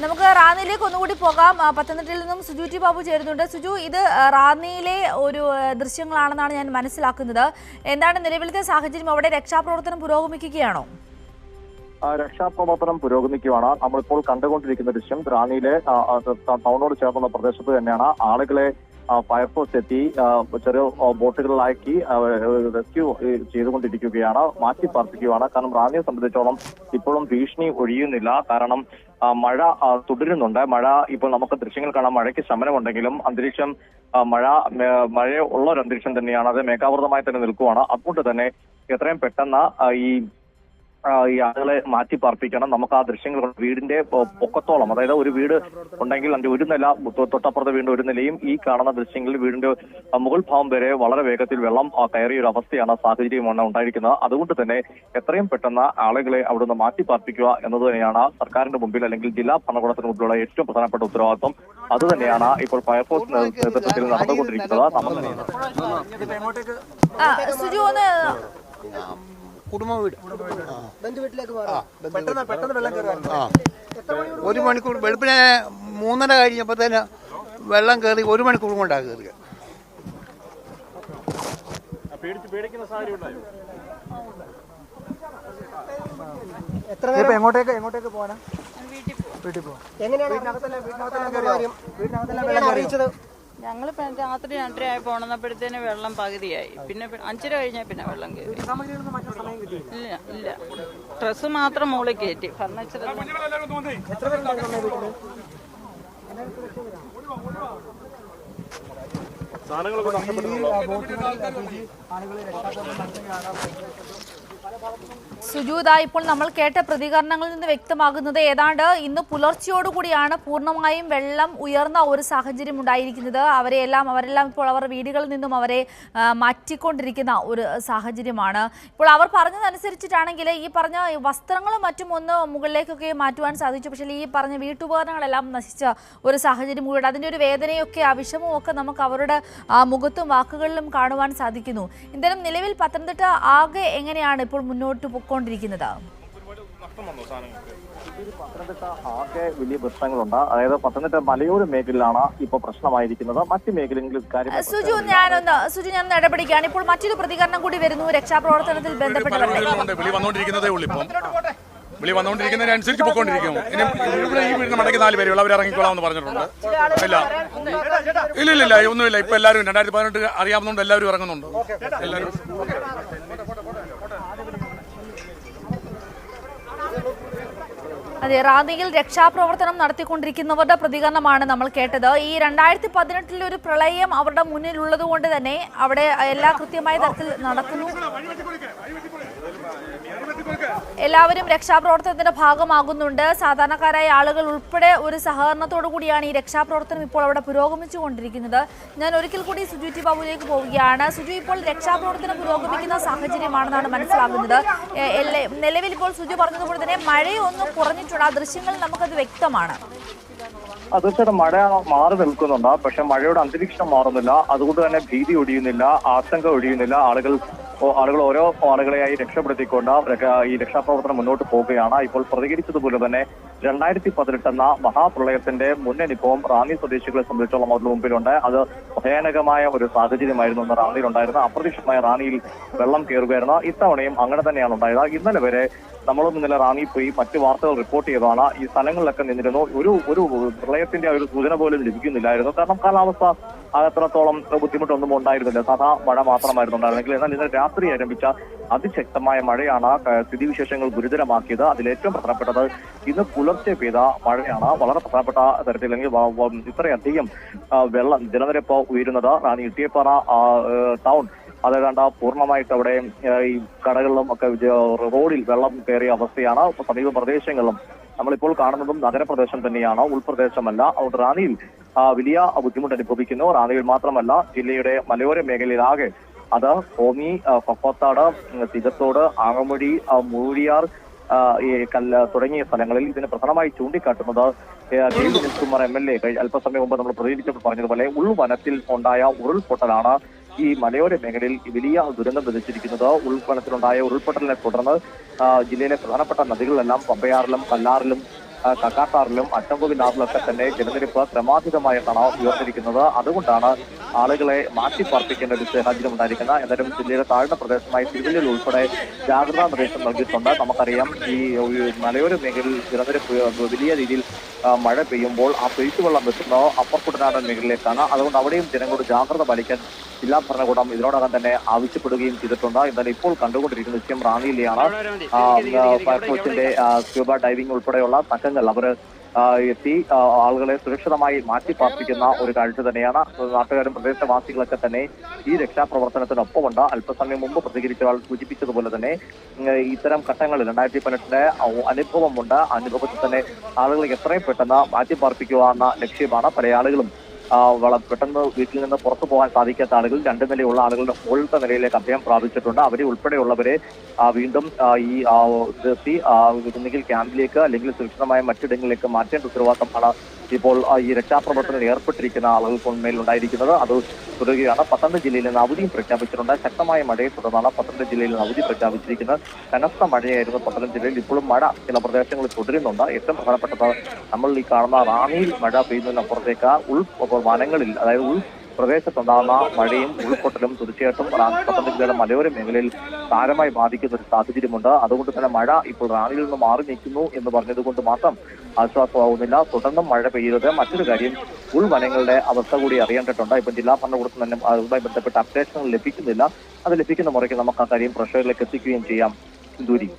നമുക്ക് റാന്നിയിലേക്ക് ഒന്നുകൂടി പോകാം. പത്തനംതിട്ടയിൽ നിന്നും സുജു ടി ബാബു ചേരുന്നുണ്ട്. സുജു, ഇത് റാന്നിയിലെ ഒരു ദൃശ്യങ്ങളാണെന്നാണ് ഞാൻ മനസ്സിലാക്കുന്നത്. എന്താണ് നിലവിലത്തെ സാഹചര്യം? അവിടെ രക്ഷാപ്രവർത്തനം പുരോഗമിക്കുകയാണോ? രക്ഷാപ്രവർത്തനം പുരോഗമിക്കുകയാണ്. നമ്മളിപ്പോൾ കണ്ടുകൊണ്ടിരിക്കുന്ന ദൃശ്യം റാന്നിയിലെ ടൗണോട് ചേർന്നുള്ള പ്രദേശത്ത് തന്നെയാണ്. ആളുകളെ ഫയർഫോഴ്സ് എത്തി ചെറിയ ബോട്ടുകളിലാക്കി റെസ്ക്യൂ ചെയ്തുകൊണ്ടിരിക്കുകയാണ്, മാറ്റി പാർപ്പിക്കുകയാണ്. കാരണം റാന്നിയെ സംബന്ധിച്ചോളം ഇപ്പോഴും ഭീഷണി ഒഴിയുന്നില്ല. കാരണം മഴ തുടരുന്നുണ്ട്. മഴ ഇപ്പോൾ നമുക്ക് ദൃശ്യങ്ങൾ കാണാം. മഴയ്ക്ക് ശമനമുണ്ടെങ്കിലും അന്തരീക്ഷം മഴ ഉള്ള ഒരു അന്തരീക്ഷം തന്നെയാണ്. അത് മേഘാവൃതമായി തന്നെ നിൽക്കുകയാണ്. അതുകൊണ്ട് തന്നെ എത്രയും പെട്ടെന്ന് ഈ ആളുകളെ മാറ്റി പാർപ്പിക്കണം. നമുക്ക് ആ ദൃശ്യങ്ങൾ വീടിന്റെ പൊക്കത്തോളം, അതായത് ഒരു വീട് ഉണ്ടെങ്കിൽ അതിന്റെ ഒരു നില, തൊട്ടപ്പുറത്തെ വീടിന്റെ ഒരു നിലയും ഈ കാണുന്ന ദൃശ്യങ്ങളിൽ വീടിന്റെ മുകൾ ഭാഗം വരെ വളരെ വേഗത്തിൽ വെള്ളം കയറിയ ഒരു അവസ്ഥയാണ്, സാഹചര്യമാണ് ഉണ്ടായിരിക്കുന്നത്. അതുകൊണ്ട് തന്നെ എത്രയും പെട്ടെന്ന് ആളുകളെ അവിടുന്ന് മാറ്റി പാർപ്പിക്കുക എന്നത് തന്നെയാണ് സർക്കാരിന്റെ മുമ്പിൽ അല്ലെങ്കിൽ ജില്ലാ ഭരണകൂടത്തിന് മുമ്പിലുള്ള ഏറ്റവും പ്രധാനപ്പെട്ട ഉത്തരവാദിത്വം. അതുതന്നെയാണ് ഇപ്പോൾ ഫയർഫോഴ്സ് നേതൃത്വത്തിൽ നടന്നുകൊണ്ടിരിക്കുന്നത്. കുടുംബ വീട് ഒരു മണിക്കൂർ വെളുപ്പിനെ 3:30 കഴിഞ്ഞപ്പോ തന്നെ വെള്ളം കയറി. 1 മണിക്കൂർ കൊണ്ടാണ് കയറുക. എങ്ങോട്ടേക്ക് പോകാനാ? വീട്ടിൽ പോകാം. എങ്ങനെയാണ് അറിയിച്ചത്? ഞങ്ങൾ രാത്രി 2:30 ആയി പോണപ്പോഴത്തേന് വെള്ളം പകുതിയായി. പിന്നെ 5:30 കഴിഞ്ഞാൽ പിന്നെ വെള്ളം കയറി. ഇല്ല, ഡ്രസ്സ് മാത്രം മുകളിൽ കയറ്റി. ഫർണിച്ചർ സുജൂത, ഇപ്പോൾ നമ്മൾ കേട്ട പ്രതികരണങ്ങളിൽ നിന്ന് വ്യക്തമാകുന്നത് ഏതാണ്ട് ഇന്ന് പുലർച്ചയോടുകൂടിയാണ് പൂർണ്ണമായും വെള്ളം ഉയർന്ന ഒരു സാഹചര്യം ഉണ്ടായിരിക്കുന്നത്. അവരെല്ലാം ഇപ്പോൾ അവർ വീടുകളിൽ നിന്നും അവരെ മാറ്റിക്കൊണ്ടിരിക്കുന്ന ഒരു സാഹചര്യമാണ്. ഇപ്പോൾ അവർ പറഞ്ഞതനുസരിച്ചിട്ടാണെങ്കിൽ ഈ പറഞ്ഞ വസ്ത്രങ്ങളും മറ്റും ഒന്ന് മുകളിലേക്കൊക്കെ മാറ്റുവാൻ സാധിച്ചു. പക്ഷേ ഈ പറഞ്ഞ വീട്ടുപകരണങ്ങളെല്ലാം നശിച്ച ഒരു സാഹചര്യം കൂടി. അതിൻ്റെ ഒരു വേദനയൊക്കെ വിഷമവും ഒക്കെ നമുക്ക് അവരുടെ മുഖത്തും വാക്കുകളിലും കാണുവാൻ സാധിക്കുന്നു. എന്തായാലും നിലവിൽ പത്തനംതിട്ട ആകെ എങ്ങനെയാണ് ഇപ്പോൾ മുന്നോട്ട് പോയിക്കൊണ്ടിരിക്കുന്നത്? പത്തനംതിട്ട ആകെ വലിയ പ്രശ്നങ്ങളുണ്ട്. അതായത് പത്തനംതിട്ട മലയോര മേഖലയിലാണ് ഇപ്പൊ പ്രശ്നമായിരിക്കുന്നത്. മറ്റു മേഖലകളിൽ സുജു ഞാൻ ഇടപെടിക്കുകയാണ്. ഇപ്പോൾ മറ്റൊരു പ്രതികരണം കൂടി വരുന്നു രക്ഷാപ്രവർത്തനത്തിൽ ബന്ധപ്പെട്ടവരുടെ വിളി വന്നുകൊണ്ടിരിക്കുന്നതിനനുസരിച്ച് പോയിക്കൊണ്ടിരിക്കും. ഇനി ഇവിടെ ഈ വീടിന് മടക്കി 4 പേര് അവർ ഇറങ്ങിക്കോളാം എന്ന് പറഞ്ഞിട്ടുണ്ട്. ഇല്ല ഒന്നുമില്ല. ഇപ്പൊ എല്ലാവരും 2018 അറിയാവുന്നതുകൊണ്ട് എല്ലാവരും ഇറങ്ങുന്നുണ്ട്. എല്ലാവരും അതെ, റാന്നിയിൽ രക്ഷാപ്രവർത്തനം നടത്തിക്കൊണ്ടിരിക്കുന്നവരുടെ പ്രതികരണമാണ് നമ്മൾ കേട്ടത്. ഈ 2018 ഒരു പ്രളയം അവരുടെ മുന്നിലുള്ളത് കൊണ്ട് തന്നെ അവിടെ എല്ലാം കൃത്യമായ തരത്തിൽ നടക്കുന്നു. എല്ലാവരും രക്ഷാപ്രവർത്തനത്തിന്റെ ഭാഗമാകുന്നുണ്ട്. സാധാരണക്കാരായ ആളുകൾ ഉൾപ്പെടെ ഒരു സഹകരണത്തോടു കൂടിയാണ് ഈ രക്ഷാപ്രവർത്തനം ഇപ്പോൾ അവിടെ പുരോഗമിച്ചുകൊണ്ടിരിക്കുന്നത്. ഞാൻ ഒരിക്കൽ കൂടി സുജു ടി ബാബുവിലേക്ക് പോവുകയാണ്. സുജു, ഇപ്പോൾ രക്ഷാപ്രവർത്തനം പുരോഗമിക്കുന്ന സാഹചര്യമാണെന്നാണ് മനസ്സിലാകുന്നത്. നിലവിൽ ഇപ്പോൾ സുജു പറഞ്ഞതുപോലെ തന്നെ മഴയൊന്നും കുറഞ്ഞിട്ടുണ്ട്. ആ ദൃശ്യങ്ങൾ നമുക്കത് വ്യക്തമാണ്. തീർച്ചയായിട്ടും മഴ മാറി നിൽക്കുന്നുണ്ട്. പക്ഷെ മഴയുടെ അന്തരീക്ഷം മാറുന്നില്ല. അതുകൊണ്ട് തന്നെ ഭീതി ഒഴിയുന്നില്ല, ആശങ്ക ഒഴിയുന്നില്ല. ആളുകൾ ഓരോ ആളുകളെയായി രക്ഷപ്പെടുത്തിക്കൊണ്ട് ഈ രക്ഷാപ്രവർത്തനം മുന്നോട്ട് പോവുകയാണ്. ഇപ്പോൾ പ്രതികരിച്ചതുപോലെ തന്നെ 2018 എന്ന മഹാപ്രളയത്തിന്റെ മുന്നനുഭവം റാന്നി സ്വദേശികളെ സംബന്ധിച്ചോളം അവരുടെ മുമ്പിലുണ്ട്. അത് ഭയാനകമായ ഒരു സാഹചര്യമായിരുന്നു അന്ന് റാന്നിയിലുണ്ടായിരുന്നത്. അപ്രതീക്ഷിതമായ റാന്നിയിൽ വെള്ളം കയറുകയായിരുന്നു. ഇത്തവണയും അങ്ങനെ തന്നെയാണ് ഉണ്ടായത്. ഇന്നലെ വരെ നമ്മളും ഇന്നലെ റാന്നി പോയി മറ്റു വാർത്തകൾ റിപ്പോർട്ട് ചെയ്തതാണ്. ഈ സ്ഥലങ്ങളിലൊക്കെ നിന്നിരുന്നു. ഒരു പ്രളയത്തിന്റെ ഒരു സൂചന പോലും ലഭിക്കുന്നില്ലായിരുന്നു. കാരണം കാലാവസ്ഥ അത്രത്തോളം ബുദ്ധിമുട്ടൊന്നും ഉണ്ടായിരുന്നില്ല. സാധാ മഴ മാത്രമായിരുന്നു ഉണ്ടായിരുന്നെങ്കിൽ. എന്നാൽ ഇന്നലെ രാത്രി ആരംഭിച്ച അതിശക്തമായ മഴയാണ് സ്ഥിതിവിശേഷങ്ങൾ ഗുരുതരമാക്കിയത്. അതിലേറ്റവും പ്രധാനപ്പെട്ടത് ഇന്ന് പുലർച്ചെ പെയ്ത മഴയാണ്. വളരെ പ്രധാനപ്പെട്ട തരത്തിൽ അല്ലെങ്കിൽ ഇത്രയധികം വെള്ളം ജലനിരപ്പ് ഉയരുന്നത് റാന്നി ഇട്ടിയപ്പാറ ടൗൺ അതേതാണ്ട് പൂർണ്ണമായിട്ട് അവിടെ ഈ കടകളിലും ഒക്കെ റോഡിൽ വെള്ളം കയറിയ അവസ്ഥയാണ്. സമീപ പ്രദേശങ്ങളിലും നമ്മളിപ്പോൾ കാണുന്നതും നഗരപ്രദേശം തന്നെയാണ്, ഉൾപ്രദേശമല്ല. അതുകൊണ്ട് റാന്നിയിൽ വലിയ ബുദ്ധിമുട്ട് അനുഭവിക്കുന്നു. റാന്നിയിൽ മാത്രമല്ല, ജില്ലയുടെ മലയോര മേഖലയിലാകെ അത് കോന്നി, പപ്പത്താട്, തികത്തോട്, ആങ്ങമൊഴി, മൂഴിയാർ തുടങ്ങിയ സ്ഥലങ്ങളിൽ ഇതിന് പ്രധാനമായി ചൂണ്ടിക്കാട്ടുന്നത് സുകുമാർ MLA അല്പസമയം മുമ്പ് നമ്മൾ പ്രതികരിച്ചപ്പോൾ പറഞ്ഞതുപോലെ ഉൾവനത്തിൽ ഉണ്ടായ ഉരുൾപൊട്ടലാണ് ഈ മലയോര മേഖലയിൽ വലിയ ദുരന്തം വിധിച്ചിരിക്കുന്നത്. ഉൾവനത്തിലുണ്ടായ ഉരുൾപൊട്ടലിനെ തുടർന്ന് ജില്ലയിലെ പ്രധാനപ്പെട്ട നദികളിലെല്ലാം പമ്പയാറിലും കല്ലാറിലും കക്കാട്ടാറിലും അച്ചൻകോവിലാറിലൊക്കെ തന്നെ ജലനിരപ്പ് ക്രമാതീതമായിട്ടാണ് ഉയർന്നിരിക്കുന്നത്. അതുകൊണ്ടാണ് ആളുകളെ മാറ്റിപ്പാർപ്പിക്കേണ്ട ഒരു സാഹചര്യം ഉണ്ടായിരിക്കുന്നത്. എന്നാലും ജില്ലയിലെ താഴ്ന്ന പ്രദേശമായ തിരുവല്ലയിൽ ഉൾപ്പെടെ ജാഗ്രതാ നിർദ്ദേശം നൽകിയിട്ടുണ്ട്. നമുക്കറിയാം ഈ മലയോര മേഖലയിൽ ജലനിരപ്പ് വലിയ രീതിയിൽ മഴ പെയ്യുമ്പോൾ ആ പെയ്ത്തുവെള്ളം എത്തുന്നത് അപ്പർ കുട്ടനാടൻ മേഖലയിലേക്കാണ്. അതുകൊണ്ട് അവിടെയും ജനങ്ങളോട് ജാഗ്രത പാലിക്കാൻ ജില്ലാ ഭരണകൂടം ഇതിനോടകം തന്നെ ആവശ്യപ്പെടുകയും ചെയ്തിട്ടുണ്ട്. എന്നാൽ ഇപ്പോൾ കണ്ടുകൊണ്ടിരിക്കുന്ന ദൃശ്യം റാന്നിയിലെയാണ്. ഫയർഫോഴ്സിന്റെ സ്ക്യൂബ ഡൈവിംഗ് ഉൾപ്പെടെയുള്ള സംഘങ്ങൾ അവർ എത്തി ആളുകളെ സുരക്ഷിതമായി മാറ്റിപ്പാർപ്പിക്കുന്ന ഒരു കാഴ്ച തന്നെയാണ്. നാട്ടുകാരും പ്രദേശവാസികളൊക്കെ തന്നെ ഈ രക്ഷാപ്രവർത്തനത്തിനൊപ്പമുണ്ട്. അല്പസമയം മുമ്പ് പ്രതികരിച്ച ആൾ സൂചിപ്പിച്ചതുപോലെ തന്നെ ഇത്തരം ഘട്ടങ്ങളിൽ 2018 അനുഭവമുണ്ട്. അനുഭവത്തിൽ തന്നെ ആളുകളെ എത്രയും പെട്ടെന്ന് മാറ്റിപ്പാർപ്പിക്കുക എന്ന ലക്ഷ്യമാണ് പല ആളുകളും പെട്ടെന്ന് വീട്ടിൽ നിന്ന് പുറത്തു പോകാൻ സാധിക്കാത്ത ആളുകൾ 2 നിലയുള്ള ആളുകളുടെ മുകളിലത്തെ നിലയിലേക്ക് അഭയം പ്രാപിച്ചിട്ടുണ്ട്. അവരെ ഉൾപ്പെടെയുള്ളവരെ വീണ്ടും ഈ നിർത്തി ഒന്നുകിൽ ക്യാമ്പിലേക്ക് അല്ലെങ്കിൽ സുരക്ഷിതമായ മറ്റിടങ്ങളിലേക്ക് മാറ്റേണ്ട ഉത്തരവാദിത്തമാണ് ഇപ്പോൾ ഈ രക്ഷാപ്രവർത്തനം ഏർപ്പെട്ടിരിക്കുന്ന ആളുകൾക്ക് മേലുണ്ടായിരിക്കുന്നത്. അത് തുടരുകയാണ്. പത്തനംതിട്ട ജില്ലയിൽ നിന്ന് അവധിയും പ്രഖ്യാപിച്ചിട്ടുണ്ട്. ശക്തമായ മഴയെ തുടർന്നാണ് പത്തനംതിട്ട ജില്ലയിൽ നിന്ന് അവധി പ്രഖ്യാപിച്ചിരിക്കുന്നത്. കനത്ത മഴയായിരുന്നു പത്തനംതിട്ട ജില്ലയിൽ. ഇപ്പോഴും മഴ ചില പ്രദേശങ്ങളിൽ തുടരുന്നുണ്ട്. ഏറ്റവും പ്രധാനപ്പെട്ടത് നമ്മൾ ഈ കാണുന്ന റാന്നിയിൽ മഴ പെയ്യുന്നതിനപ്പുറത്തേക്ക് വനങ്ങളിൽ, അതായത് പ്രദേശത്തുണ്ടാകുന്ന മഴയും ഉൾപ്പൊട്ടലും തീർച്ചയായിട്ടും പത്തനംതിട്ട ജില്ലയുടെ മലയോര മേഖലയിൽ സാരമായി ബാധിക്കുന്ന ഒരു സാഹചര്യമുണ്ട്. അതുകൊണ്ട് തന്നെ മഴ ഇപ്പോൾ റാന്നിയിൽ നിന്ന് മാറി നിൽക്കുന്നു എന്ന് പറഞ്ഞതുകൊണ്ട് മാത്രം ആശ്വാസമാവുന്നില്ല. തുടർന്നും മഴ പെയ്യരുത്. മറ്റൊരു കാര്യം, ഉൾവനങ്ങളുടെ അവസ്ഥ കൂടി അറിയേണ്ടിട്ടുണ്ട്. ഇപ്പം ജില്ലാ ഭരണകൂടത്തിൽ തന്നെ അതുമായി ബന്ധപ്പെട്ട അപ്ഡേഷനുകൾ ലഭിക്കുന്നില്ല. അത് ലഭിക്കുന്ന മുറയ്ക്ക് നമുക്ക് ആ കാര്യം പ്രേക്ഷകരിലേക്ക് എത്തിക്കുകയും ചെയ്യാം. സിന്ധൂരി.